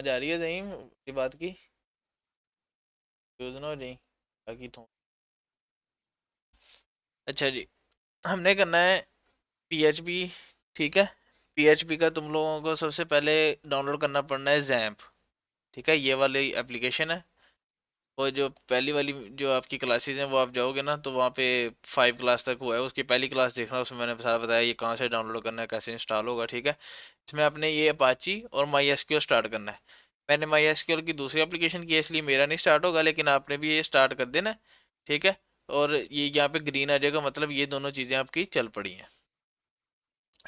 समझ आ रही है सही मेरी बात की? यूज ना हो जाए बाकी तो। अच्छा जी, हमने करना है पीएचपी। ठीक है, पीएचपी का तुम लोगों को सबसे पहले डाउनलोड करना पड़ना है जैम्प। ठीक है, ये वाली एप्लीकेशन है। वो जो पहली वाली जो आपकी क्लासेस हैं वो आप जाओगे ना तो वहाँ पे 5 क्लास तक हुआ है, उसकी पहली क्लास देखना, उसमें मैंने सारा बताया ये कहाँ से डाउनलोड करना है, कैसे इंस्टॉल होगा। ठीक है, इसमें आपने ये अपाची और माई एसक्यूएल स्टार्ट करना है। मैंने माई एसक्यूएल की दूसरी एप्लीकेशन की है इसलिए मेरा नहीं स्टार्ट होगा, लेकिन आपने भी ये स्टार्ट कर देना है। ठीक है, और ये यहाँ पे ग्रीन आ जाएगा, मतलब ये दोनों चीज़ें आपकी चल पड़ी हैं।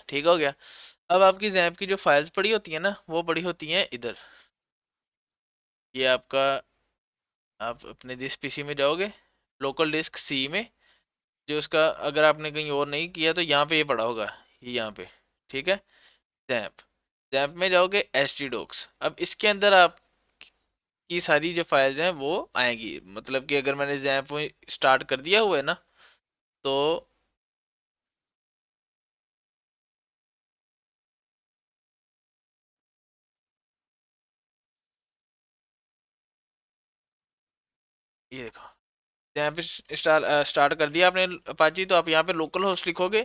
ठीक हो गया। अब आपकी जैप की जो फाइल्स पड़ी होती है ना वो पड़ी होती हैं इधर। ये आपका, आप अपने जिस पीसी में जाओगे लोकल डिस्क सी में, जो उसका अगर आपने कहीं और नहीं किया तो यहाँ पे ये पड़ा होगा, ये यहाँ पे। ठीक है, जैप, जैप में जाओगे एच टी डॉक्स। अब इसके अंदर आप की सारी जो फाइल्स हैं वो आएंगी, मतलब कि अगर मैंने जैप में स्टार्ट कर दिया हुआ है ना तो ये देखो, यहाँ पे स्टार्ट कर दिया आपने अपाची, तो आप यहाँ पे लोकल होस्ट लिखोगे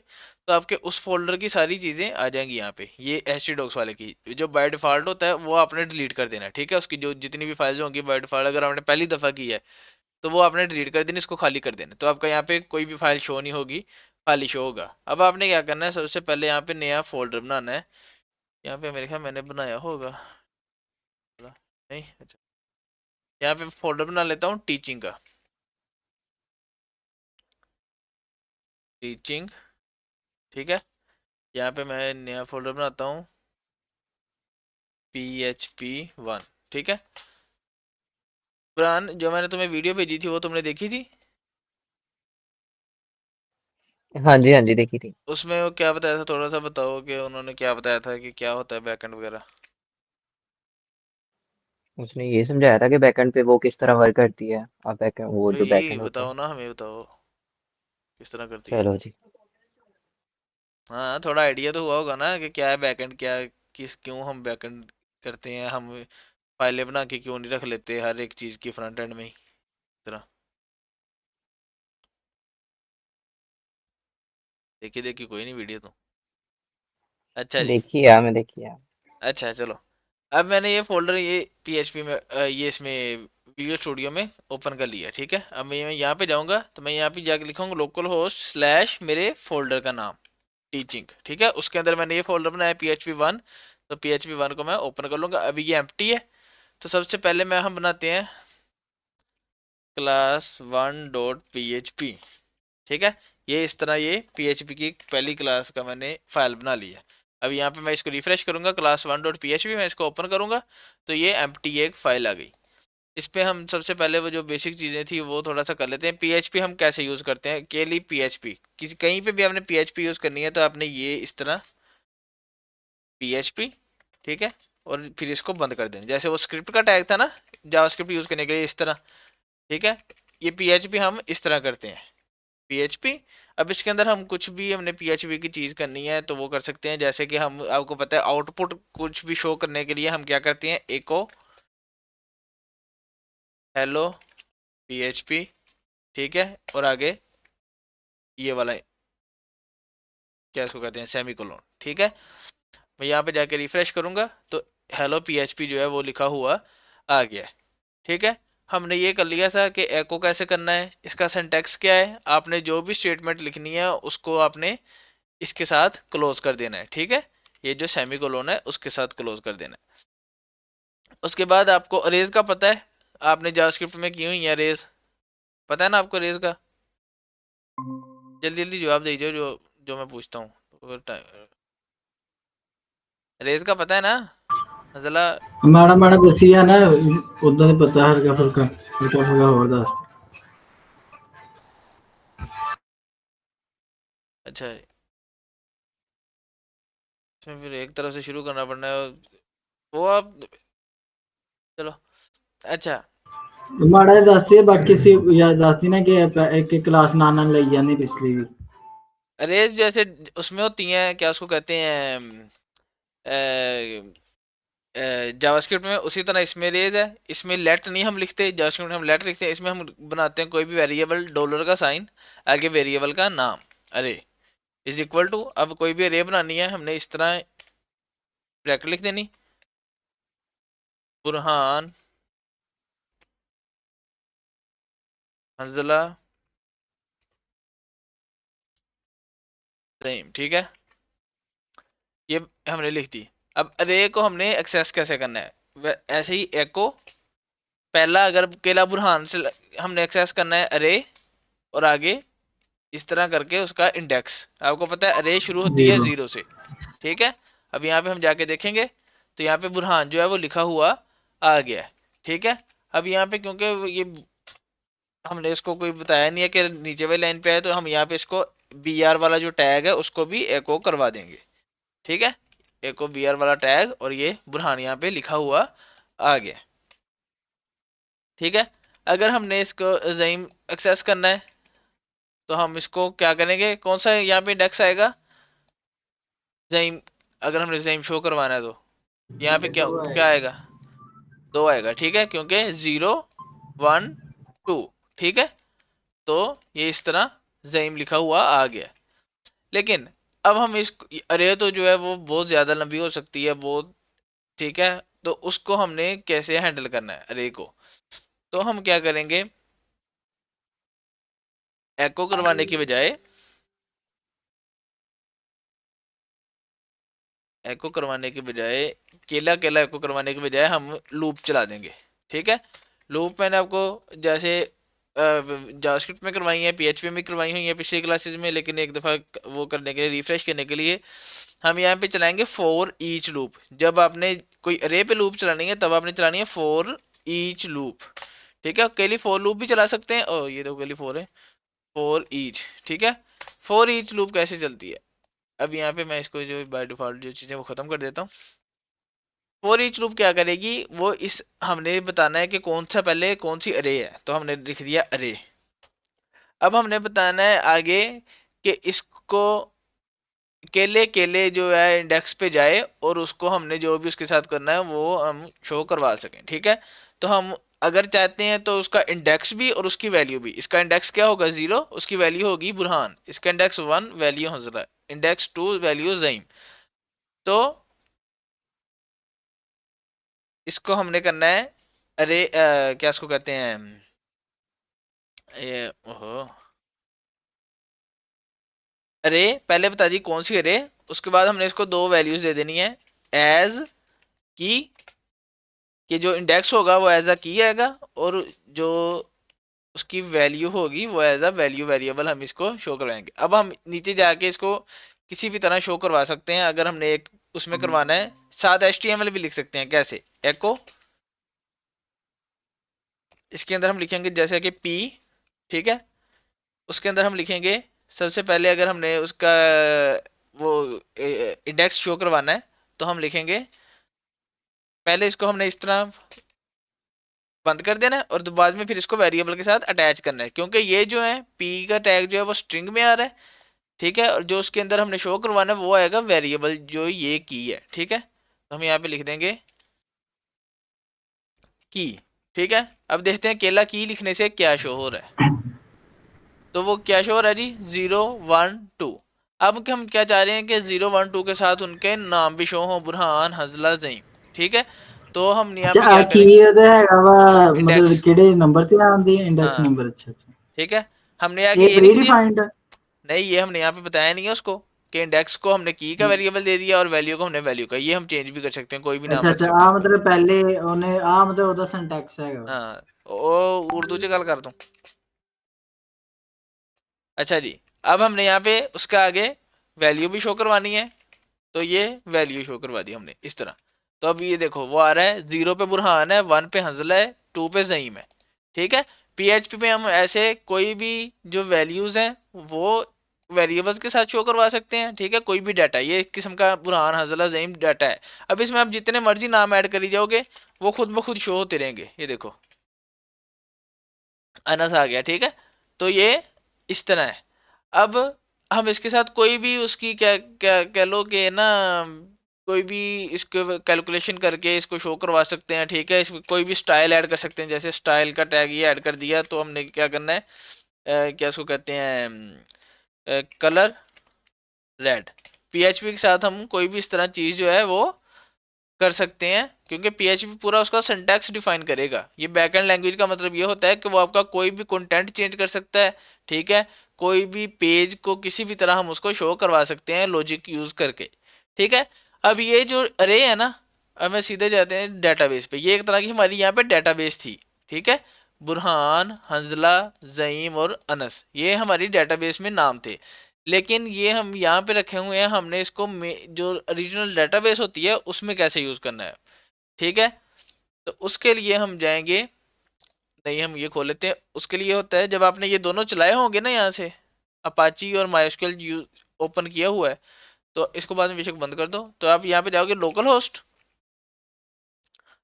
तो आपके उस फोल्डर की सारी चीज़ें आ जाएंगी यहाँ पे। ये एच डॉक्स वाले की जो बाय डिफ़ॉल्ट होता है वो आपने डिलीट कर देना है। ठीक है, उसकी जो जितनी भी फाइल्स होंगी बाय डिफ़ॉल्ट अगर आपने पहली दफ़ा की है तो वो आपने डिलीट कर देनी, इसको खाली कर देना, तो आपका यहाँ पे कोई भी फाइल शो नहीं होगी, खाली शो होगा। अब आपने क्या करना है, सबसे पहले यहाँ पे नया फोल्डर बनाना है। यहाँ पे मेरे ख्याल मैंने बनाया होगा, नहीं अच्छा, यहाँ पे फोल्डर बना लेता हूँ टीचिंग का, टीचिंग। ठीक है, यहाँ पे मैं नया फोल्डर बनाता हूँ PHP 1। ठीक है, कुरान जो मैंने तुम्हें वीडियो भेजी थी वो तुमने देखी थी? हाँ जी देखी थी। उसमें वो क्या बताया था, थोड़ा सा बताओ कि उन्होंने क्या बताया था कि क्या होता है बैकएंड वगैरह। उसने ये समझाया था कि बैकएंड पे वो किस तरह वर्क करती है। अब बैकएंड वो तो जो यही बैकएंड होता बताओ है। ना, हमें बताओ किस तरह करती है। चलो जी। हाँ, थोड़ा आइडिया तो हुआ होगा ना कि क्या है बैकएंड, क्या किस क्यों हम बैकएंड करते हैं, हम फाइलें बना के क्यों नहीं रख लेते हर एक चीज़ की फ्रंट एंड में ही तरह। देखी देखी कोई नहीं वीडियो तो। अच्छा जी, देखिए यार, मैं देखिए। अच्छा चलो। अब मैंने ये फोल्डर ये पीएचपी में ये इसमें वीडियो स्टूडियो में ओपन कर लिया। ठीक है, अब मैं यहाँ पे जाऊँगा तो मैं यहाँ पे जाके लिखूँगा लोकल होस्ट स्लैश मेरे फोल्डर का नाम टीचिंग। ठीक है, उसके अंदर मैंने ये फोल्डर बनाया PHP 1, तो PHP 1 को मैं ओपन कर लूँगा। अभी ये एम्प्टी है, तो सबसे पहले मैं हम बनाते हैं class1.php। ठीक है, ये इस तरह ये PHP की पहली क्लास का मैंने फाइल बना ली है। अब यहाँ पे मैं इसको रिफ्रेश करूंगा class1.php, मैं इसको ओपन करूंगा तो ये एम्प्टी एक फाइल आ गई। इस पे हम सबसे पहले वो जो बेसिक चीज़ें थी वो थोड़ा सा कर लेते हैं। PHP हम कैसे यूज़ करते हैं, केवली PHP, किसी कहीं पे भी आपने PHP यूज़ करनी है तो आपने ये इस तरह PHP। ठीक है, और फिर इसको बंद कर दें, जैसे वो स्क्रिप्ट का टैग था ना जावास्क्रिप्ट यूज़ करने के लिए, इस तरह। ठीक है, ये PHP हम इस तरह करते हैं, PHP। अब इसके अंदर हम कुछ भी हमने PHP की चीज़ करनी है तो वो कर सकते हैं, जैसे कि हम आपको पता है आउटपुट कुछ भी शो करने के लिए हम क्या करते हैं, एको हेलो PHP। ठीक है, और आगे ये वाला क्या इसको कहते हैं, सेमीकोलन। ठीक है, मैं यहाँ पे जाके रिफ्रेश करूंगा तो हेलो PHP जो है वो लिखा हुआ आ गया है। ठीक है, हमने ये कर लिया था कि एको कैसे करना है, इसका सिंटैक्स क्या है, आपने जो भी स्टेटमेंट लिखनी है उसको आपने इसके साथ क्लोज कर देना है। ठीक है, ये जो सेमी कोलोन है उसके साथ क्लोज कर देना है। उसके बाद आपको अरेज का पता है, आपने जावास्क्रिप्ट में की हुई है अरेज, पता है ना आपको अरेज का? जल्दी जल्दी जवाब दीजिए जो जो मैं पूछता हूँ। अरेज का पता है ना जला? माड़ा माड़ा दसी है ना, उदा तो पता हल्का फुल्का, हल्का फुल्का होर दस। अच्छा, इसमें फिर एक तरफ से शुरू करना पड़ना है वो आप, चलो। अच्छा, माड़ा जिहा दस दे, बाकी सी या दस दी ना कि एक एक क्लास नाल नाल लई जानी पिछली भी। अरेज जैसे उसमें होती हैं क्या उसको कहते हैं, जावास्क्रिप्ट में उसी तरह इसमें अरेज है, इसमें लेट नहीं हम लिखते, जावास्क्रिप्ट में हम लेट लिखते हैं, इसमें हम बनाते हैं कोई भी वेरिएबल डॉलर का साइन आगे वेरिएबल का नाम अरे इज इक्वल टू। अब कोई भी अरे बनानी है हमने इस तरह ब्रैकेट लिख देनी, बुरहान हंजला सहीम, ठीक है, ये हमने लिख दी। अब अरे को हमने एक्सेस कैसे करना है, ऐसे ही एको पहला अगर केला बुरहान से हमने एक्सेस करना है अरे, और आगे इस तरह करके उसका इंडेक्स, आपको पता है अरे शुरू होती है 0 से, ठीक है। अब यहाँ पे हम जाके देखेंगे तो यहाँ पे बुरहान जो है वो लिखा हुआ आ गया है, ठीक है। अब यहाँ पे क्योंकि ये हमने इसको कोई बताया नहीं है कि नीचे वाली लाइन पे है, तो हम यहाँ पे इसको BR वाला जो टैग है उसको भी एको करवा देंगे, ठीक है। एको BR वाला टैग और ये बुरहान यहाँ पे लिखा हुआ आ गया, ठीक है। अगर हमने इसको ज़ईम एक्सेस करना है तो हम इसको क्या करेंगे, कौन सा यहाँ पे इंडेक्स आएगा ज़ईम, अगर हमने ज़ईम शो करवाना है तो यहाँ पे क्या क्या आएगा 2 आएगा, ठीक है, क्योंकि 0 1 2, ठीक है। तो ये इस तरह ज़ईम लिखा हुआ आ गया। लेकिन अब हम इस अरे तो जो है वो बहुत ज़्यादा लंबी हो सकती है बहुत, ठीक है, तो उसको हमने कैसे हैंडल करना है अरे को, तो हम क्या करेंगे, एको करवाने की बजाय केला केला एको करवाने की बजाय हम लूप चला देंगे, ठीक है। लूप मैंने आपको जैसे जावास्क्रिप्ट में करवाई है, PHP में करवाई हुई है पिछली क्लासेज में, लेकिन एक दफ़ा वो करने के लिए रिफ्रेश करने के लिए हम यहाँ पे चलाएंगे फॉर ईच लूप। जब आपने कोई अरे पे लूप चलानी है तब आपने चलानी है फॉर ईच लूप, ठीक है। अकेली फॉर लूप भी चला सकते हैं, ओ ये तो अकेली फॉर है, फॉर ईच, ठीक है। फॉर ईच लूप कैसे चलती है, अब यहाँ पे मैं इसको जो बाय डिफॉल्ट जो चीज़ें वो ख़त्म कर देता हूँ। फॉर ईच लूप क्या करेगी, वो इस हमने बताना है कि कौन सा पहले कौन सी अरे है, तो हमने लिख दिया अरे। अब हमने बताना है आगे कि इसको केले केले जो है इंडेक्स पे जाए और उसको हमने जो भी उसके साथ करना है वो हम शो करवा सकें, ठीक है। तो हम अगर चाहते हैं तो उसका इंडेक्स भी और उसकी वैल्यू भी, इसका इंडेक्स क्या होगा 0, उसकी वैल्यू होगी बुरहान, इसका index 1 value Hanzala, index 2 value Zaeem. तो इसको हमने करना है अरे क्या इसको कहते हैं ये ओहो अरे, पहले बता दी कौन सी अरे, उसके बाद हमने इसको 2 वैल्यूज दे देनी है, एज की कि जो इंडेक्स होगा वो एज अ की आएगा, और जो उसकी वैल्यू होगी वो एज अ वैल्यू वेरिएबल हम इसको शो करवाएंगे। अब हम नीचे जाके इसको किसी भी तरह शो करवा सकते हैं, अगर हमने एक उसमें करवाना है साथ HTML भी लिख सकते हैं, कैसे, एको इसके अंदर हम लिखेंगे जैसे कि P, ठीक है, उसके अंदर हम लिखेंगे सबसे पहले अगर हमने उसका वो इंडेक्स शो करवाना है तो हम लिखेंगे पहले इसको हमने इस तरह बंद कर देना है और तो बाद में फिर इसको वेरिएबल के साथ अटैच करना है, क्योंकि ये जो है P का टैग जो है वो स्ट्रिंग में आ रहा है, ठीक है, और जो उसके अंदर हमने शो करवाना है वो आएगा वेरिएबल जो ये की है, ठीक है। तो हम यहाँ पे लिख देंगे की, ठीक है। अब देखते हैं केला की लिखने से क्या शो हो रहा है, तो वो क्या शो हो रहा है जी 0 1 2। अब हम क्या चाह रहे हैं कि 0 1 2 के साथ उनके नाम भी शो हो, बुरहान हंजला ज़ईम, ठीक है। तो हम यहाँ पे अच्छा क्या की करेंगे ਉਹਦਾ ਹੈਗਾ ਵਾ इंडेक्स, ਮਤਲਬ ਕਿਹੜੇ ਨੰਬਰ ਤੇ ਆਉਂਦੀ ਹੈ ਇੰਡੈਕਸ हाँ ਨੰबर अच्छा अच्छा ठीक है, हमने आगे ये ये प्री लिख दिया, डिफाइंड नहीं ये हमने यहाँ पे बताया नहीं है उसको कि इंडेक्स को हमने की का वेरिएबल दे दिया और वैल्यू को हमने वैल्यू का, ये हम चेंज भी कर सकते हैं, कोई भी नाम अच्छा रख अच्छा सकते आ हैं। मतलब पहले ਉਹਨੇ ਆ मतलब ਉਹਦਾ ਸਿੰਟੈक्ਸ ਹੈਗਾ ਵਾ हाँ ओ उर्दू च गल कर दूं, अच्छा जी। अब हमने यहाँ पे उसका आगे वैल्यू भी शो करवानी है, तो ये वैल्यू शो करवा दी हमने इस तरह। तो अब ये देखो वो आ रहा है 0 पे बुरहान है, 1 पे हंजला है, 2 पे ज़ईम है, ठीक है। PHP में हम ऐसे कोई भी जो वैल्यूज हैं वो वेरिएबल्स के साथ शो करवा सकते हैं, ठीक है, कोई भी डाटा, ये एक किस्म का बुरहान हंजला ज़ईम डाटा है। अब इसमें आप जितने मर्जी नाम ऐड करी जाओगे वो खुद ब खुद शो होते रहेंगे, ये देखो अनस आ गया, ठीक है। तो ये इस तरह है। अब हम इसके साथ कोई भी उसकी क्या क्या कह लो कि ना कोई भी इसको कैलकुलेशन करके इसको शो करवा सकते हैं, ठीक है। इसमें कोई भी स्टाइल ऐड कर सकते हैं, जैसे स्टाइल का टैग ये ऐड कर दिया तो हमने क्या करना है, क्या इसको कहते हैं, कलर रेड। पीएचपी के साथ हम कोई भी इस तरह चीज जो है वो कर सकते हैं, क्योंकि पीएचपी पूरा उसका सिंटैक्स डिफाइन करेगा। ये बैकएंड लैंग्वेज का मतलब ये होता है कि वो आपका कोई भी कंटेंट चेंज कर सकता है, ठीक है। कोई भी पेज को किसी भी तरह हम उसको शो करवा सकते हैं लॉजिक यूज करके, ठीक है। अब ये जो अरे है ना, अब मैं सीधे जाते हैं डेटाबेस पे। ये एक तरह की हमारी यहाँ पे डेटाबेस थी, ठीक है। बुरहान, हंजला, जईम और अनस, ये हमारी डेटाबेस में नाम थे। लेकिन ये हम यहाँ पे रखे हुए हैं, हमने इसको जो ओरिजिनल डेटाबेस होती है उसमें कैसे यूज करना है, ठीक है। तो उसके लिए हम जाएंगे, नहीं हम ये खोल लेते हैं। उसके लिए होता है जब आपने ये दोनों चलाए होंगे ना, यहाँ से अपाची और माइस्क्यूएल ओपन किया हुआ है, तो इसको बाद में बेशक बंद कर दो। तो आप यहाँ पे जाओगे लोकल होस्ट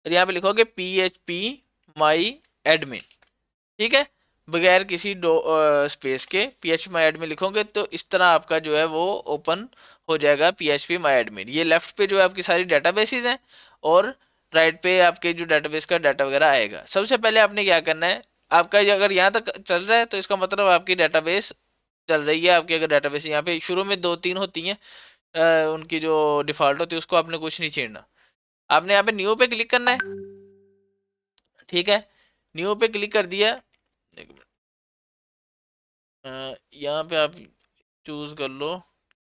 और यहाँ पे लिखोगे php my admin, ठीक है। बगैर किसी स्पेस के php my admin लिखोगे तो इस तरह आपका जो है वो ओपन हो जाएगा php my admin। ये लेफ्ट पे जो है आपकी सारी डेटाबेसेस हैं और राइट पे आपके जो डेटाबेस का डाटा वगैरह आएगा। सबसे पहले आपने क्या करना है, आपका अगर यहाँ तक चल रहा है तो इसका मतलब आपकी डेटाबेस चल रही है। आपकी अगर डेटाबेस यहाँ पे शुरू में 2-3 होती हैं, उनकी जो डिफॉल्ट होती है उसको आपने कुछ नहीं छेड़ना। आपने यहाँ पे न्यू पे क्लिक करना है, ठीक है। न्यू पे क्लिक कर दिया, एक मिनट, यहाँ पे आप चूज कर लो,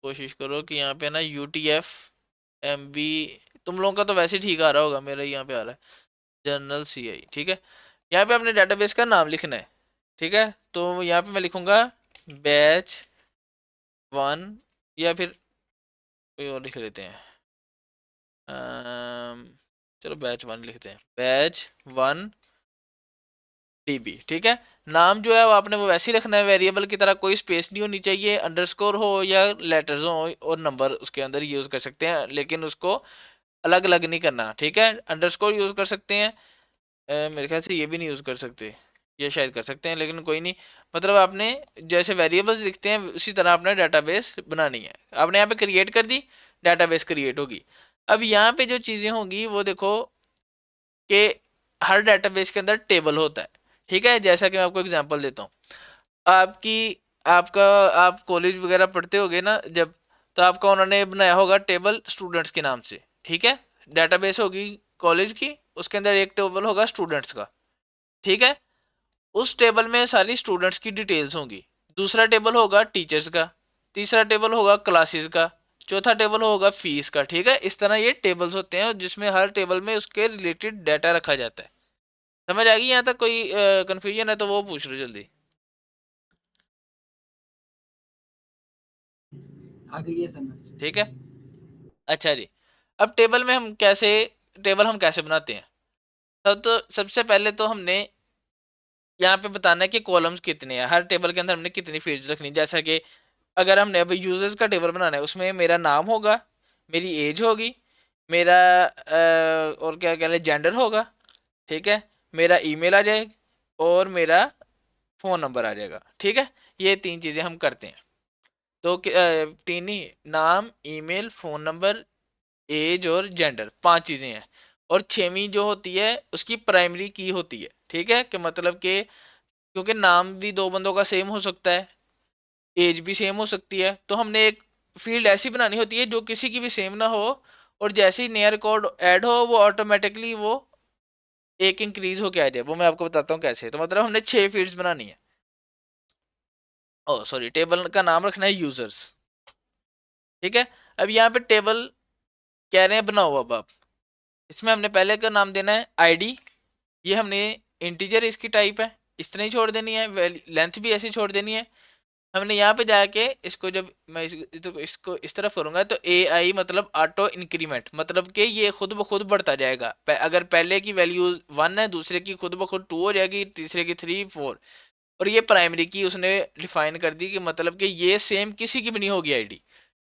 कोशिश करो कि यहाँ पे ना UTF MB, तुम लोगों का तो वैसे ठीक आ रहा होगा, मेरा यहाँ पे आ रहा है जनरल CI, ठीक है। यहाँ पे अपने डेटाबेस का नाम लिखना है, ठीक है। तो यहाँ पे मैं लिखूंगा बैच 1, या फिर कोई और लिख लेते हैं, चलो बैच 1 लिखते हैं, बैच 1 DB, ठीक है। नाम जो है वो आपने वो वैसे ही रखना है, वेरिएबल की तरह, कोई स्पेस नहीं होनी चाहिए, अंडरस्कोर हो या लेटर्स हो और नंबर उसके अंदर यूज कर सकते हैं, लेकिन उसको अलग अलग नहीं करना, ठीक है। अंडरस्कोर यूज कर सकते हैं, मेरे ख्याल से ये भी नहीं यूज कर सकते, ये शायद कर सकते हैं लेकिन कोई नहीं। मतलब आपने जैसे वेरिएबल्स लिखते हैं उसी तरह आपने डाटाबेस बनानी है। आपने यहाँ पे क्रिएट कर दी, डाटाबेस क्रिएट होगी। अब यहाँ पे जो चीजें होंगी वो देखो कि हर डाटाबेस के अंदर टेबल होता है, ठीक है। जैसा कि मैं आपको एग्जांपल देता हूँ, आपकी आपका आप कॉलेज वगैरह पढ़ते होगे ना जब, तो आपका उन्होंने बनाया होगा टेबल स्टूडेंट्स के नाम से, ठीक है। डेटाबेस होगी कॉलेज की, उसके अंदर एक टेबल होगा स्टूडेंट्स का, ठीक है। उस टेबल में सारी स्टूडेंट्स की डिटेल्स होंगी। दूसरा टेबल होगा टीचर्स का, तीसरा टेबल होगा क्लासेस का, चौथा टेबल होगा फीस का, ठीक है। इस तरह ये टेबल्स होते हैं जिसमें हर टेबल में उसके रिलेटेड डाटा रखा जाता है। समझ आ गई यहाँ तक? कोई कंफ्यूजन है तो वो पूछ लो जल्दी। आगे ये समझ। ठीक है, अच्छा जी। अब टेबल हम कैसे बनाते हैं? सबसे पहले तो हमने यहाँ पे बताना है कि कॉलम्स कितने हैं, हर टेबल के अंदर हमने कितनी फील्ड्स रखनी। जैसा कि अगर हमने अभी यूजर्स का टेबल बनाना है, उसमें मेरा नाम होगा, मेरी एज होगी, मेरा और क्या कह रहे जेंडर होगा, ठीक है, मेरा ईमेल आ जाएगा और मेरा फ़ोन नंबर आ जाएगा, ठीक है। ये 3 चीज़ें हम करते हैं। तो 3 ही, नाम, ईमेल, फ़ोन नंबर, एज और जेंडर, 5 चीज़ें हैं। और 6वीं जो होती है उसकी प्राइमरी की होती है, ठीक है। कि मतलब कि क्योंकि नाम भी 2 बंदों का सेम हो सकता है, एज भी सेम हो सकती है, तो हमने एक फील्ड ऐसी बनानी होती है जो किसी की भी सेम ना हो, और जैसे ही नया रिकॉर्ड ऐड हो वो ऑटोमेटिकली वो एक इंक्रीज होके आ जाए। वो मैं आपको बताता हूँ कैसे। तो मतलब हमने 6 फील्ड्स बनानी है। ओ सॉरी, टेबल का नाम रखना है यूजर्स, ठीक है। अब यहाँ पे टेबल कह रहे हैं बनाओ। अब आप इसमें हमने पहले का नाम देना है आईडी, ये हमने इंटीजर इसकी टाइप है, इस तरह ही छोड़ देनी है, लेंथ भी ऐसी छोड़ देनी है। हमने यहाँ पे जाके इसको जब मैं इसको इस तरफ करूंगा तो AI मतलब ऑटो इंक्रीमेंट, मतलब कि ये खुद ब खुद बढ़ता जाएगा। अगर पहले की वैल्यू 1 है, दूसरे की खुद ब खुद 2 हो जाएगी, तीसरे की 3, 4। और ये प्राइमरी की उसने डिफाइन कर दी कि मतलब कि ये सेम किसी की भी नहीं होगी आईडी,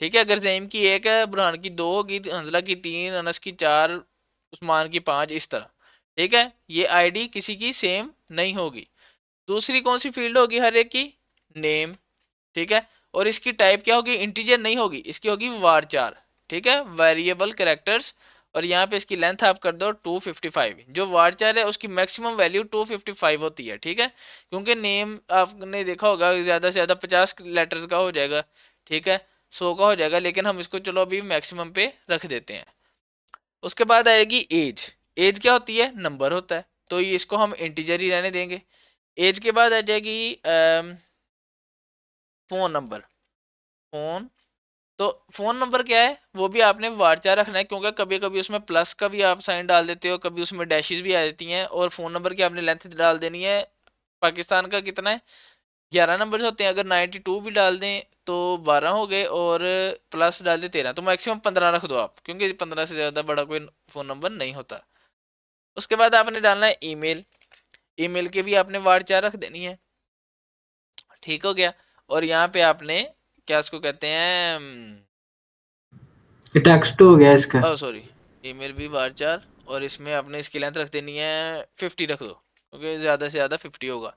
ठीक है। अगर जईम की 1 है, बुरहान की 2 होगी, हंजला की 3, अनस की 4, उस्मान की 5, इस तरह, ठीक है। ये आईडी किसी की सेम नहीं होगी। दूसरी कौन सी फील्ड होगी हर एक की? नेम, ठीक है। और इसकी टाइप क्या होगी? इंटीजर नहीं होगी, इसकी होगी वार चार, ठीक है, वेरिएबल कैरेक्टर्स, और यहाँ पे इसकी लेंथ आप कर दो 255। जो वार्चर है उसकी मैक्सिमम वैल्यू 255 होती है, ठीक है, क्योंकि नेम आपने देखा होगा ज़्यादा से ज़्यादा 50 लेटर्स का हो जाएगा, ठीक है, 100 का हो जाएगा, लेकिन हम इसको चलो अभी मैक्सिमम पे रख देते हैं। उसके बाद आएगी एज। एज क्या होती है? नंबर होता है, तो ये इसको हम इंटीजर ही रहने देंगे। एज के बाद आ जाएगी फ़ोन नंबर। फ़ोन, तो फ़ोन नंबर क्या है? वो भी आपने वार्चा रखना है, क्योंकि कभी कभी उसमें प्लस का भी आप साइन डाल देते हो, कभी उसमें डैशेस भी आ जाती हैं, और फ़ोन नंबर की आपने लेंथ डाल देनी है। पाकिस्तान का कितना है? 11 नंबर होते हैं, अगर 92 भी डाल दें तो 12 हो गए, और प्लस डाल दें 13, तो मैक्सिमम 15 रख दो आप, क्योंकि 15 से ज़्यादा बड़ा कोई फ़ोन नंबर नहीं होता। उसके बाद आपने डालना है ईमेल। ईमेल के भी आपने वार्चा रख देनी है, ठीक हो गया। और यहाँ पे आपने क्या उसको कहते हैं, ये टेक्स्ट हो गया इसका। ओ सॉरी, ईमेल भी बार चार, और इसमें आपने इसकी लेंथ रख देनी है 50 रख दो, क्योंकि ज़्यादा से ज़्यादा 50 होगा।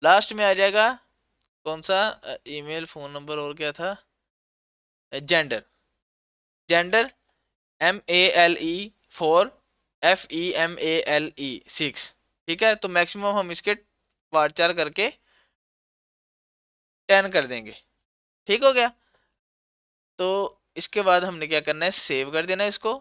लास्ट में आ जाएगा कौन सा? ईमेल, फ़ोन नंबर, और क्या था? जेंडर। जेंडर MALE 4, FEMALE 6, ठीक है, तो मैक्सिमम हम इसके वार चार करके 10 कर देंगे, ठीक हो गया। तो इसके बाद हमने क्या करना है? सेव कर देना है इसको।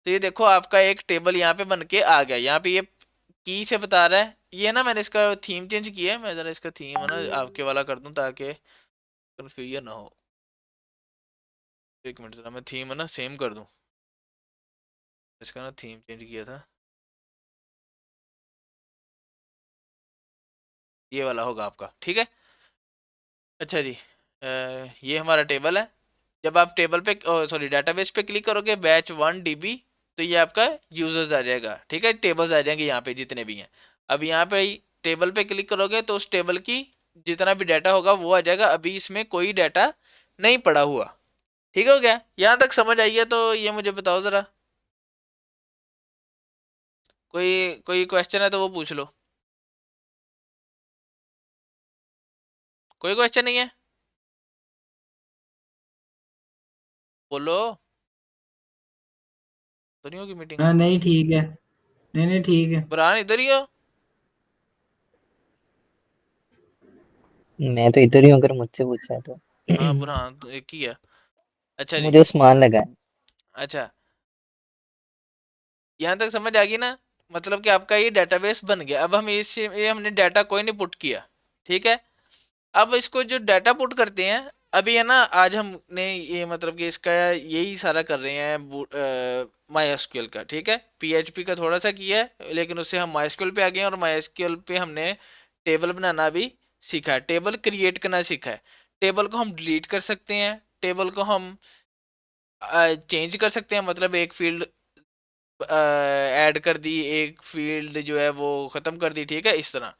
तो ये देखो आपका एक टेबल यहाँ पे बन के आ गया। यहाँ पे ये की से बता रहा है, ये ना मैंने इसका थीम चेंज किया है, मैं जरा इसका थीम है ना आपके वाला कर दूं ताकि कन्फ्यूजन ना हो। एक मिनट, जरा मैं थीम है ना सेम कर दूं, इसका ना थीम चेंज किया था, ये वाला होगा आपका, ठीक है। अच्छा जी, ये हमारा टेबल है। जब आप टेबल पे सॉरी डेटाबेस पे क्लिक करोगे batch1db, तो ये आपका यूजर्स आ जाएगा, ठीक है, टेबल्स आ जाएंगे यहाँ पे जितने भी हैं। अब यहाँ पे टेबल पे क्लिक करोगे तो उस टेबल की जितना भी डाटा होगा वो आ जाएगा। अभी इसमें कोई डाटा नहीं पड़ा हुआ, ठीक हो गया। यहाँ तक समझ आई है तो ये मुझे बताओ जरा, कोई कोई क्वेश्चन है तो वो पूछ लो। कोई क्वेश्चन नहीं है? बोलो। तो नहीं होगी मीटिंग? हाँ नहीं ठीक है, नहीं नहीं ठीक है। बुरहान इधर ही हो? मैं तो इधर ही हूँ, अगर मुझसे पूछा है तो। हाँ बुरहान तो एक ही है। अच्छा जी। मुझे उस्मान लगा है। अच्छा, यहाँ तक समझ आ गई ना? मतलब कि आपका ये डेटाबेस बन गया। अब हम ये हमने डाटा कोई नहीं पुट किया, ठीक है। अब इसको जो डाटा पुट करते हैं, अभी है ना, आज हमने ये मतलब कि इसका यही सारा कर रहे हैं माई एसक्यूएल का, ठीक है। पीएचपी का थोड़ा सा किया है, लेकिन उससे हम माई एसक्यूएल पे आ गए हैं, और माई एसक्यूएल पे हमने टेबल बनाना भी सीखा है, टेबल क्रिएट करना सीखा है। टेबल को हम डिलीट कर सकते हैं, टेबल को हम चेंज कर सकते हैं, मतलब एक फील्ड ऐड कर दी, एक फील्ड जो है वो ख़त्म कर दी, ठीक है। इस तरह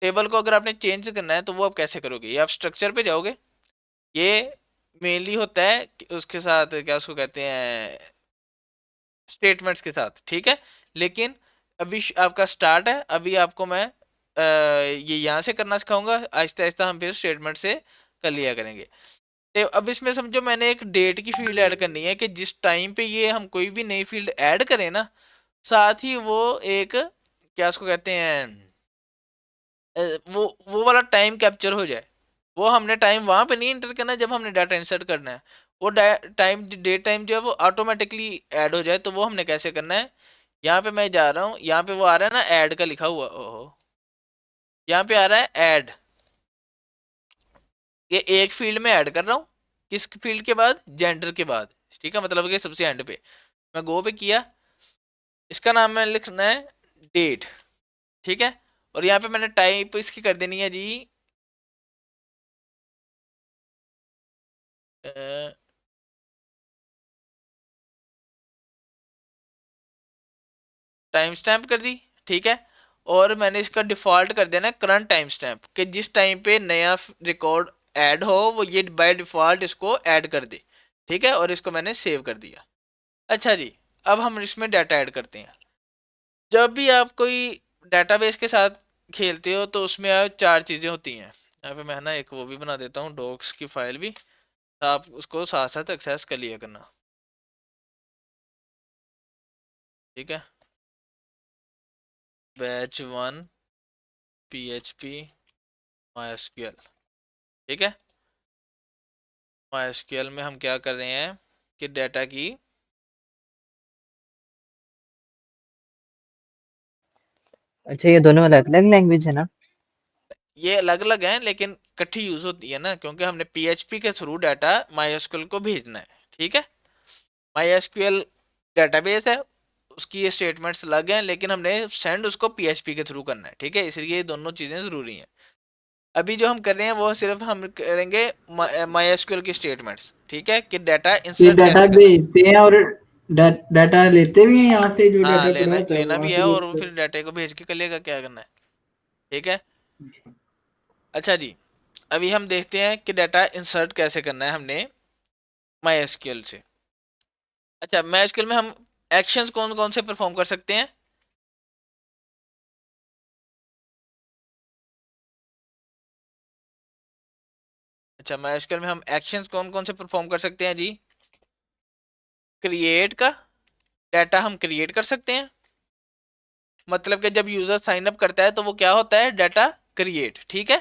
टेबल को अगर आपने चेंज करना है तो वो आप कैसे करोगे? ये आप स्ट्रक्चर पे जाओगे, ये मेनली होता है कि उसके साथ क्या उसको कहते हैं, स्टेटमेंट्स के साथ, ठीक है। लेकिन अभी आपका स्टार्ट है, अभी आपको मैं ये यहाँ से करना सिखाऊंगा, आहिस्ता आहिस्ता हम फिर स्टेटमेंट से कर लिया करेंगे। तो अब इसमें समझो मैंने एक डेट की फील्ड ऐड करनी है, कि जिस टाइम पे ये हम कोई भी नई फील्ड ऐड करें ना, साथ ही वो एक क्या उसको कहते हैं, वो वाला टाइम कैप्चर हो जाए। वो हमने टाइम वहां पे नहीं इंटर करना है जब हमने डाटा इंसर्ट करना है, वो टाइम डेट टाइम जो है वो ऑटोमेटिकली ऐड हो जाए। तो वो हमने कैसे करना है? यहाँ पे मैं जा रहा हूँ, यहाँ पे वो आ रहा है ना ऐड का लिखा हुआ, ओहो, यहाँ पे आ रहा है ऐड, ये एक फील्ड में ऐड कर रहा हूँ। किस फील्ड के बाद? जेंडर के बाद, ठीक है, मतलब कि सबसे एंड पे मैं गो पे किया, इसका नाम मैं लिखना है डेट, ठीक है। और यहाँ पे मैंने टाइप इसकी कर देनी है जी टाइम स्टैम्प कर दी, ठीक है। और मैंने इसका डिफॉल्ट कर देना है करंट टाइम स्टैम्प, कि जिस टाइम पे नया रिकॉर्ड ऐड हो वो ये बाय डिफॉल्ट इसको ऐड कर दे, ठीक है। और इसको मैंने सेव कर दिया। अच्छा जी, अब हम इसमें डाटा ऐड करते हैं। जब भी आप कोई डाटाबेस के साथ खेलते हो तो उसमें चार चीज़ें होती हैं। यहाँ पे मैं ना एक वो भी बना देता हूँ, डॉक्स की फाइल भी, आप उसको साथ साथ एक्सेस कर लिया करना। ठीक है, बैच 1 PHP MySQL। ठीक है, MySQL में हम क्या कर रहे हैं कि डाटा की अच्छा ये दोनों अलग अलग लैंग्वेज है ना? ये अलग अलग हैं लेकिन इकट्ठी यूज होती है ना, क्योंकि हमने PHP के थ्रू डाटा MySQL को भेजना है। ठीक है, MySQL डेटाबेस है, उसकी ये स्टेटमेंट्स अलग हैं, लेकिन हमने सेंड उसको PHP के थ्रू करना है। ठीक है, इसलिए ये दोनों चीज़ें ज़रूरी हैं। अभी जो हम कर रहे हैं वो सिर्फ हम करेंगे MySQL की स्टेटमेंट्स। ठीक है, कि डाटा ये इंसर्ट डाटा कैसे करना है। भेजते हैं और डाटा लेते भी हैं यहाँ से, जो हाँ, डाटा पड़ा लेना होता है लेना वहां भी से है, और वो भेजते फिर डाटे को भेज के कर लेगा क्या करना है। ठीक है, अच्छा जी, अभी हम देखते हैं कि डाटा इंसर्ट कैसे करना है हमने MySQL से। अच्छा, MySQL में हम एक्शंस कौन कौन से परफॉर्म कर सकते हैं? अच्छा, MySQL में हम एक्शंस कौन कौन से परफॉर्म कर सकते हैं जी? क्रिएट का डाटा हम क्रिएट कर सकते हैं, मतलब कि जब यूजर साइन अप करता है तो वो क्या होता है, डाटा क्रिएट। ठीक है,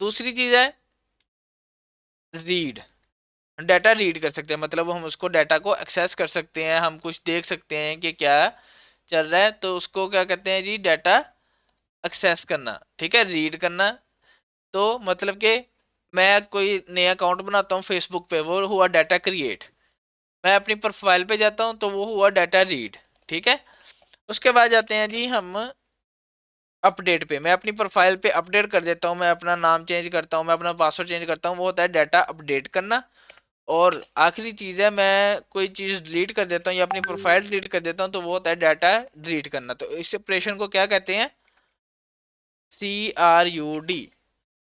दूसरी चीज है रीड, डाटा रीड कर सकते हैं, मतलब हम उसको डाटा को एक्सेस कर सकते हैं, हम कुछ देख सकते हैं कि क्या चल रहा है, तो उसको क्या कहते हैं जी, डाटा एक्सेस करना। ठीक है, रीड करना, तो मतलब कि मैं कोई नया अकाउंट बनाता हूँ फेसबुक पे, वो हुआ डाटा क्रिएट। मैं अपनी प्रोफाइल पे जाता हूँ तो वो हुआ डाटा रीड। ठीक है, उसके बाद जाते हैं जी हम अपडेट पे। मैं अपनी प्रोफाइल पे अपडेट कर देता हूँ, मैं अपना नाम चेंज करता हूँ, मैं अपना पासवर्ड चेंज करता हूँ, वो होता है डाटा अपडेट करना। और आखिरी चीज़ है, मैं कोई चीज़ डिलीट कर देता हूँ या अपनी प्रोफाइल डिलीट कर देता हूँ, तो वो होता है डाटा डिलीट करना। तो इस ऑपरेशन को क्या कहते हैं, CRUD,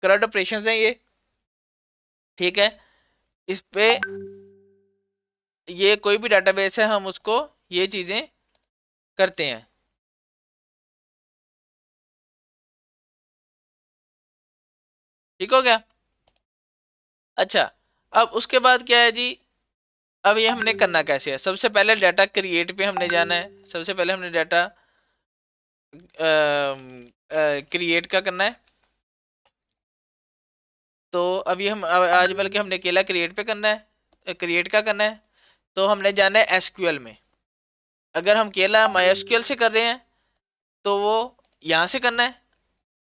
करंट ऑपरेशन है ये। ठीक है, इस पे ये कोई भी डाटाबेस है हम उसको ये चीज़ें करते हैं। ठीक हो गया? अच्छा, अब उसके बाद क्या है जी, अब ये हमने करना कैसे है? सबसे पहले डाटा क्रिएट पे हमने जाना है, सबसे पहले हमने डाटा क्रिएट का करना है। तो अभी हम आज बल्कि हमने केला क्रिएट पे करना है, क्रिएट का करना है, तो हमने जाना है SQL में। अगर हम केला MySQL से कर रहे हैं तो वो यहाँ से करना है,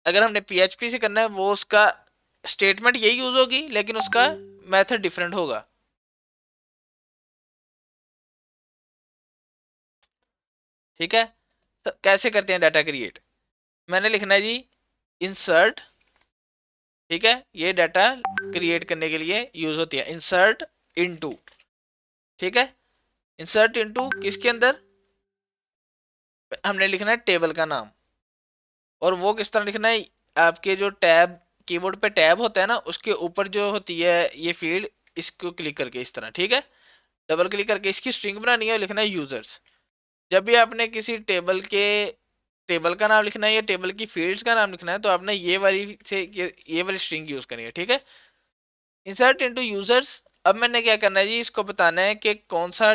अगर हमने PHP से करना है वो उसका स्टेटमेंट यही यूज होगी, लेकिन उसका मेथड डिफरेंट होगा। ठीक है, तो कैसे करते हैं डाटा क्रिएट? मैंने लिखना है जी इंसर्ट। ठीक है, ये डाटा क्रिएट करने के लिए यूज होती है, इंसर्ट इनटू। ठीक है, इंसर्ट इनटू किसके अंदर, हमने लिखना है टेबल का नाम। और वो किस तरह लिखना है, आपके जो टैब कीबोर्ड पे टैब होता है ना, उसके ऊपर जो होती है ये फील्ड, इसको क्लिक करके इस तरह। ठीक है, डबल क्लिक करके इसकी स्ट्रिंग बनानी है और लिखना है यूजर्स। जब भी आपने किसी टेबल का नाम लिखना है या टेबल की फील्ड्स का नाम लिखना है, तो आपने ये वाली स्ट्रिंग यूज करनी है। ठीक है, इंसर्ट इनटू यूजर्स। अब मैंने क्या करना है जी, इसको बताना है कि कौन सा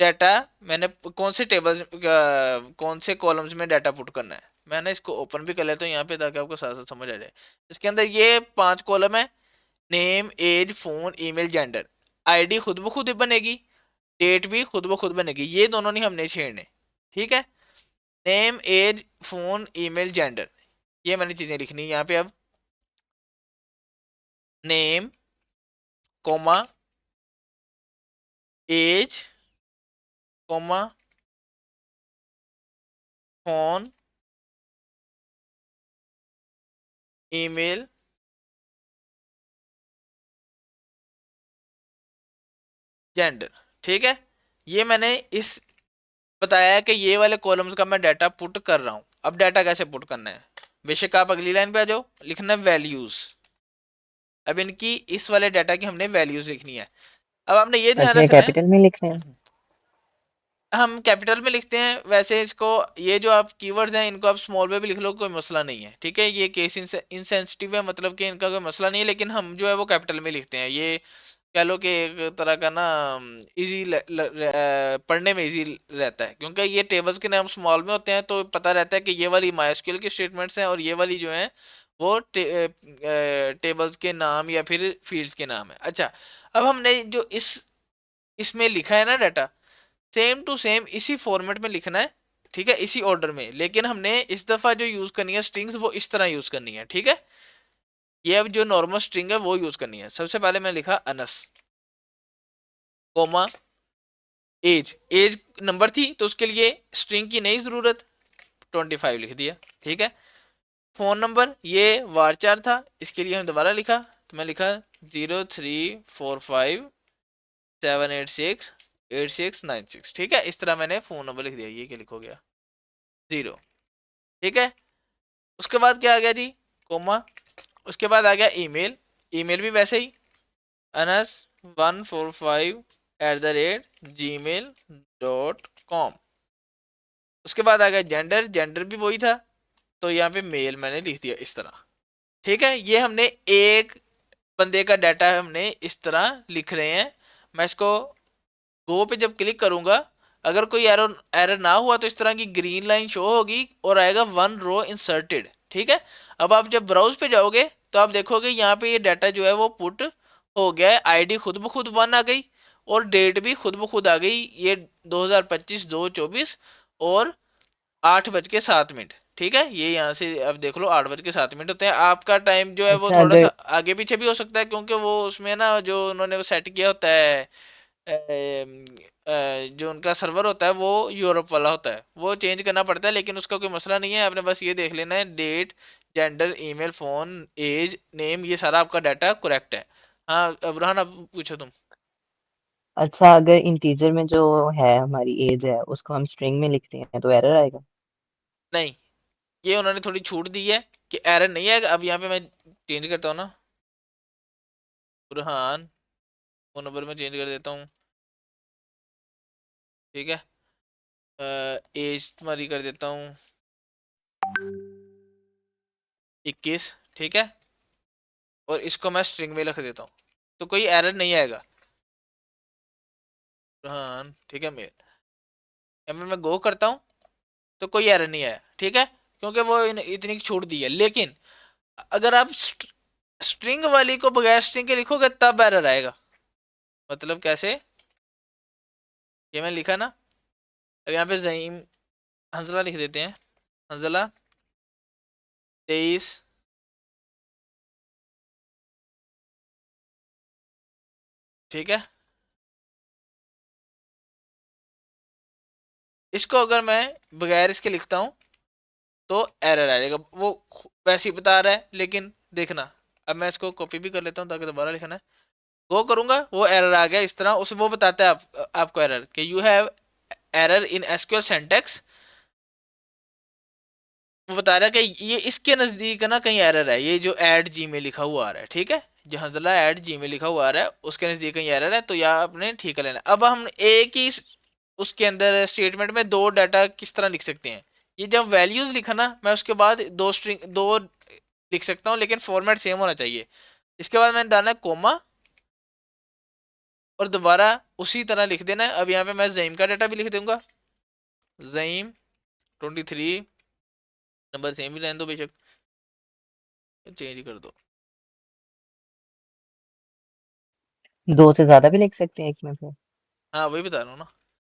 डाटा मैंने कौन से टेबल्स कौन से कॉलम्स में डाटा पुट करना है। मैंने इसको ओपन भी कर लेता हूँ यहाँ पे, ताकि आपको साथ साथ समझ आ जाए। इसके अंदर ये 5 कॉलम है, name, age, phone, email, gender. ID खुद ब खुद बनेगी, डेट भी खुद ब खुद बनेगी, ये दोनों नहीं हमने छेड़ने। ठीक है, name, age, phone, email, gender, ये मैंने चीजें लिखनी है यहाँ पे। अब name, comma, age, comma, phone, email, gender. ठीक है, ये मैंने इस बताया है कि ये वाले कॉलम्स का मैं डाटा पुट कर रहा हूं। अब डाटा कैसे पुट करना है, बेशक आप अगली लाइन पे आ जाओ, लिखना वैल्यूज। अब इनकी इस वाले डाटा की हमने वैल्यूज लिखनी है। अब आपने ये ध्यान अच्छा ये रखना है, कैपिटल में लिख रहे हैं? हम कैपिटल में लिखते हैं वैसे इसको, ये जो आप कीवर्ड्स हैं इनको आप स्मॉल में भी लिख लो, कोई मसला नहीं है। ठीक है, ये केस इनसेंसिटिव है, मतलब कि इनका कोई मसला नहीं है, लेकिन हम जो है वो कैपिटल में लिखते हैं। ये कह लो कि एक तरह का ना इजी पढ़ने में इजी रहता है, क्योंकि ये टेबल्स के नाम स्मॉल में होते हैं, तो पता रहता है कि ये वाली माइस्क्यूएल की स्टेटमेंट्स हैं और ये वाली जो हैं वो टेबल्स के नाम या फिर फील्ड्स के नाम है। अच्छा, अब हमने जो इसमें लिखा है ना डाटा, सेम टू सेम इसी फॉर्मेट में लिखना है, ठीक है, इसी ऑर्डर में, लेकिन हमने इस दफा जो यूज करनी है स्ट्रिंग्स वो इस तरह यूज करनी है, ठीक है। ये अब जो नॉर्मल स्ट्रिंग है वो यूज करनी है। सबसे पहले मैं लिखा अनस कोमा एज, एज नंबर थी तो उसके लिए स्ट्रिंग की नहीं जरूरत, 25 लिख दिया, ठीक है। फोन नंबर ये वारचार था, इसके लिए हमने दोबारा लिखा, तो मैं लिखा 0345786896, ठीक है। इस तरह मैंने फोन नंबर लिख दिया, ये क्या लिखो गया 0, ठीक है। उसके बाद क्या आ गया जी, कोमा, उसके बाद आ गया ईमेल, ईमेल भी वैसे ही anas145@gmail.com। उसके बाद आ गया जेंडर, जेंडर भी वही था, तो यहाँ पे मेल मैंने लिख दिया इस तरह, ठीक है। ये हमने एक बंदे का डाटा हमने इस तरह लिख रहे हैं। मैं इसको गो पे जब क्लिक करूंगा, अगर कोई एरर एरर ना हुआ तो इस तरह की ग्रीन लाइन शो होगी और आएगा 1 रो इंसर्टेड, ठीक है। अब आप जब ब्राउज पे जाओगे तो आप देखोगे यहाँ पे ये डाटा जो है वो पुट हो गया है, आईडी खुद ब खुद 1 आ गई और डेट भी खुद ब खुद आ गई, ये 2025/2/24 और 8:07, ठीक है। ये यहाँ से अब देख लो 8:07 होते हैं। आपका टाइम जो है वो अच्छा थोड़ा सा अगर आगे पीछे भी हो सकता है, क्योंकि वो उसमें ना जो उन्होंने वो सेट किया होता है जो उनका सर्वर होता है वो यूरोप वाला होता है, वो चेंज करना पड़ता है, लेकिन उसका कोई मसला नहीं है। आपने बस ये देख लेना है date, gender, email, phone, age, name, ये सारा आपका डाटा करेक्ट है। हाँ अब्राहन, अब पूछो तुम। अच्छा अगर इंटीजर में जो है हमारी एज है उसको हम स्ट्रिंग में लिखते हैं तो एरर आएगा? नहीं, ये उन्होंने थोड़ी छूट दी है कि एरर नहीं आएगा। अब यहाँ पे मैं चेंज करता हूँ ना, बुरहान फोन नंबर में चेंज कर देता हूँ, ठीक है। एज तुम्हारी कर देता हूँ 21, ठीक है, और इसको मैं स्ट्रिंग में लिख देता हूँ, तो कोई एरर नहीं आएगा बुरहान, ठीक है। मेल मैं गो करता हूँ तो कोई एरर नहीं आया, ठीक है, क्योंकि वो इतनी छूट दी है। लेकिन अगर आप स्ट्रिंग वाली को बगैर स्ट्रिंग के लिखोगे तब एरर आएगा। मतलब कैसे, ये मैंने लिखा ना, अब यहाँ पे जहीम हंसला लिख देते हैं, हंसला 23, ठीक है। इसको अगर मैं बगैर इसके लिखता हूँ तो एरर आएगा, वो वैसे ही बता रहा है, लेकिन देखना। अब मैं इसको कॉपी भी कर लेता हूँ ताकि दोबारा लिखना है, वो करूंगा वो एरर आ गया इस तरह, उसे वो बताता है आपको एरर कि you have error in SQL syntax. वो बता रहा है कि ये इसके नजदीक ना कहीं एरर है, ये जो ऐड जी में लिखा हुआ आ रहा है, ठीक है, जो हंजला ऐड जी में लिखा हुआ आ रहा है उसके नजदीक कहीं एरर है, तो या आपने ठीक कर लेना। अब हम एक ही उसके अंदर स्टेटमेंट में दो डाटा किस तरह लिख सकते हैं। ये जब वैल्यूज लिखा ना, मैं उसके बाद दो लिख सकता हूँ, लेकिन फॉर्मेट सेम होना चाहिए। इसके बाद मैंने डालना है कोमा और दोबारा उसी तरह लिख देना है। अब यहाँ पे मैं जईम का डाटा भी लिख दूंगा, जईम 23, नंबर सेम ही रहने दो बेशक, चेंज कर दो। दो से ज्यादा भी लिख सकते हैं एक में फिर? हाँ वही बता रहा हूँ ना।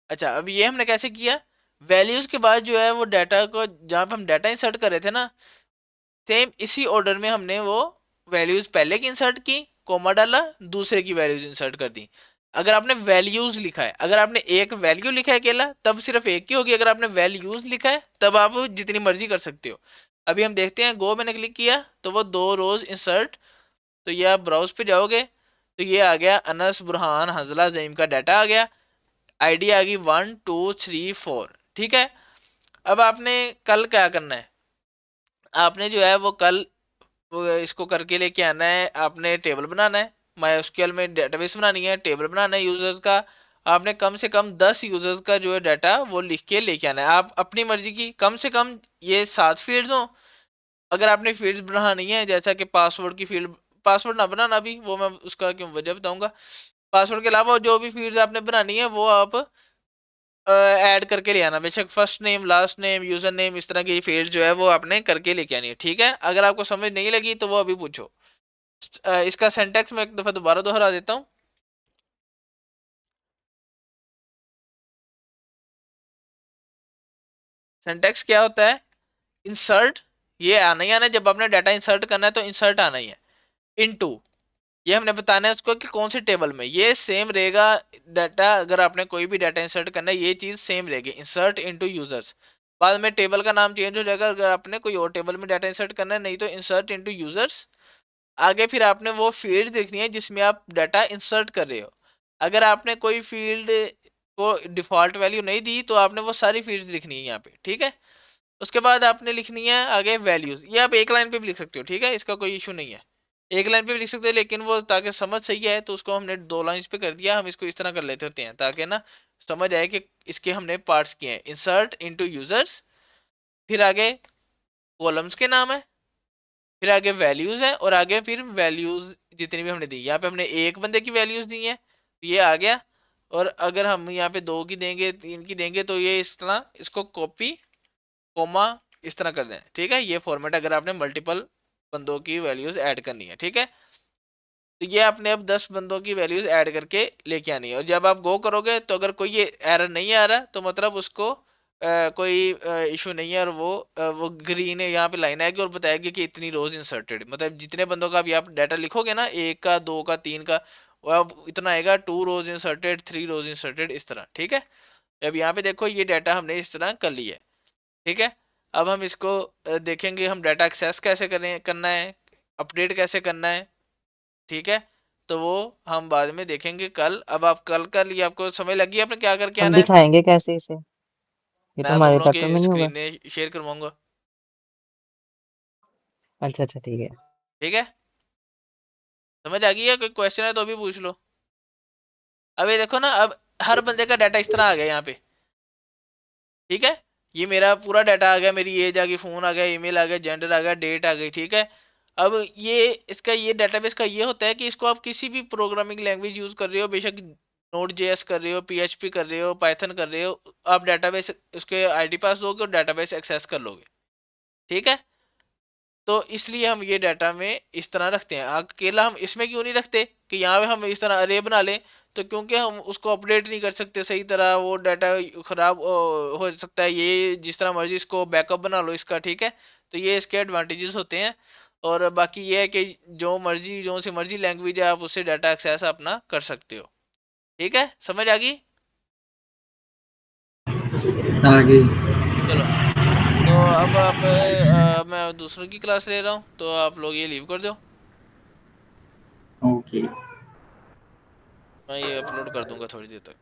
अच्छा, अब ये हमने कैसे किया, वैल्यूज के बाद जो है वो डाटा को, जहाँ पे हम डाटा इंसर्ट कर रहे थे ना, सेम इसी ऑर्डर में हमने वो वैल्यूज पहले की इंसर्ट की, कोमा डाला, दूसरे की वैल्यूज इंसर्ट कर दी। अगर आपने वैल्यूज लिखा है, अगर आपने एक वैल्यू लिखा है अकेला तब सिर्फ एक ही होगी, अगर आपने वैल्यूज लिखा है तब आप जितनी मर्जी कर सकते हो। अभी हम देखते हैं, गो मैंने क्लिक किया तो वो 2 रोज इंसर्ट, तो ये आप ब्राउज पे जाओगे तो ये आ गया अनस, बुरहान, हंजला, जईम का डाटा आ गया, आईडी आ गई 1 2 3 4, ठीक है। अब आपने कल क्या करना है, आपने जो है वो कल वो इसको करके लेके आना है, आपने टेबल बनाना है, माईएसक्यूएल में डेटाबेस बनानी है, टेबल बनाना है यूजर्स का। आपने कम से कम 10 यूजर्स का जो है डाटा वो लिख के लेके आना है, आप अपनी मर्जी की, कम से कम ये 7 फील्ड्स हों। अगर आपने फील्ड्स बढ़ानी है, जैसा कि पासवर्ड की फील्ड पासवर्ड ना बनाना अभी, वो मैं उसका क्यों वजह बताऊंगा। पासवर्ड के अलावा जो भी फील्ड्स आपने बनानी है वो आप ऐड करके ले आना, बेशक first name, last name, user name, इस तरह की फील्ड जो है वो आपने करके लेके आनी है, ठीक है। अगर आपको समझ नहीं लगी तो वो अभी पूछो। इसका सिंटैक्स मैं एक दफा दोबारा दोहरा देता हूँ। सिंटैक्स क्या होता है, इंसर्ट, ये आना ही आना है, जब आपने डाटा इंसर्ट करना है तो इंसर्ट आना ही है। इनटू, ये हमने बताना है उसको कि कौन से टेबल में, ये सेम रहेगा डाटा, अगर आपने कोई भी डाटा इंसर्ट करना है ये चीज सेम रहेगी, इंसर्ट इनटू यूजर्स। बाद में टेबल का नाम चेंज हो जाएगा अगर आपने कोई और टेबल में डाटा इंसर्ट करना है, नहीं तो इंसर्ट इनटू यूजर्स। आगे फिर आपने वो फील्ड देखनी है जिसमें आप डाटा इंसर्ट कर रहे हो। अगर आपने कोई फील्ड को डिफॉल्ट वैल्यू नहीं दी तो आपने वो सारी फील्ड्स लिखनी है यहाँ पे, ठीक है। उसके बाद आपने लिखनी है आगे वैल्यूज, ये आप एक लाइन पे भी लिख सकते हो, ठीक है, इसका कोई इशू नहीं है, एक लाइन पे भी लिख सकते हो, लेकिन वो ताकि समझ सही है तो उसको हमने 2 लाइन्स पे कर दिया, हम इसको इस तरह कर लेते होते हैं ताकि ना समझ आए कि इसके हमने पार्ट्स किए हैं, इंसर्ट इनटू यूजर्स, फिर आगे कॉलम्स के नाम है, फिर आगे वैल्यूज है, और आगे फिर वैल्यूज जितनी भी हमने दी, यहाँ पे हमने एक बंदे की वैल्यूज दी है तो ये आ गया, और अगर हम यहाँ पे 2 की देंगे, 3 की देंगे तो ये इस तरह इसको कॉपी कोमा इस तरह कर दें, ठीक है। ये फॉर्मेट अगर आपने मल्टीपल बंदों की वैल्यूज ऐड करनी है, ठीक है। तो ये आपने अब 10 बंदों की वैल्यूज ऐड करके लेके आनी है, और जब आप गो करोगे तो अगर कोई ये एरर नहीं आ रहा तो मतलब उसको कोई इशू नहीं है, और वो ग्रीन है यहाँ पे लाइन आएगी और बताएगी कि इतनी रोज इंसर्टेड, मतलब जितने बंदों का भी आप डाटा लिखोगे ना, 1 का, 2 का, 3 का, वो अब इतना आएगा, 2 रोज इंसर्टेड, 3 रोज इंसर्टेड, इस तरह, ठीक है। अब यहाँ पे देखो ये डाटा हमने इस तरह कर लिया है, ठीक है। अब हम इसको देखेंगे हम डाटा एक्सेस कैसे करें, करना है, अपडेट कैसे करना है, ठीक है। तो वो हम बाद में देखेंगे कल। अब आप कल का लिए आपको समझ लगी आपने क्या करके हम आना है, दिखाएंगे कैसे इसे, ये तो मैं तुम हमारे लोगों चैप्टर की में नहीं होगा। स्क्रीन शेयर करवाऊंगा, अच्छा अच्छा ठीक है। ठीक है। समझ आ गई है, कोई क्वेश्चन है तो भी पूछ लो। अब ये देखो ना, अब हर बंदे का डाटा इस तरह आ गया यहाँ पे, ठीक है। ये मेरा पूरा डाटा आ गया, मेरी एज आ गई, फोन आ गया, ईमेल आ गया, जेंडर आ गया, डेट आ गई, ठीक है। अब ये इसका ये डाटाबेस का ये होता है कि इसको आप किसी भी प्रोग्रामिंग लैंग्वेज यूज कर रहे हो, बेशक नोड जेएस कर रहे हो, पीएचपी कर रहे हो, पाइथन कर रहे हो, आप डाटाबेस उसके आईडी पास दोगे और डाटाबेस एक्सेस कर लोगे, ठीक है। तो इसलिए हम ये डाटा में इस तरह रखते हैं। अकेला हम इसमें क्यों नहीं रखते कि यहाँ पे हम इस तरह अरे बना लें, तो क्योंकि हम उसको अपडेट नहीं कर सकते सही तरह, वो डाटा खराब हो सकता है, ये जिस तरह मर्जी इसको बैकअप बना लो इसका, ठीक है। तो ये इसके एडवांटेजेस होते हैं। और बाकी ये है कि जो मर्जी, जो सी मर्जी लैंग्वेज है आप उससे डाटा एक्सेस अपना कर सकते हो, ठीक है। समझ आ गई? आगे चलो, तो अब आप मैं दूसरों की क्लास ले रहा हूँ तो आप लोग ये लीव कर दो, ओके। मैं ये अपलोड कर दूंगा थोड़ी देर तक।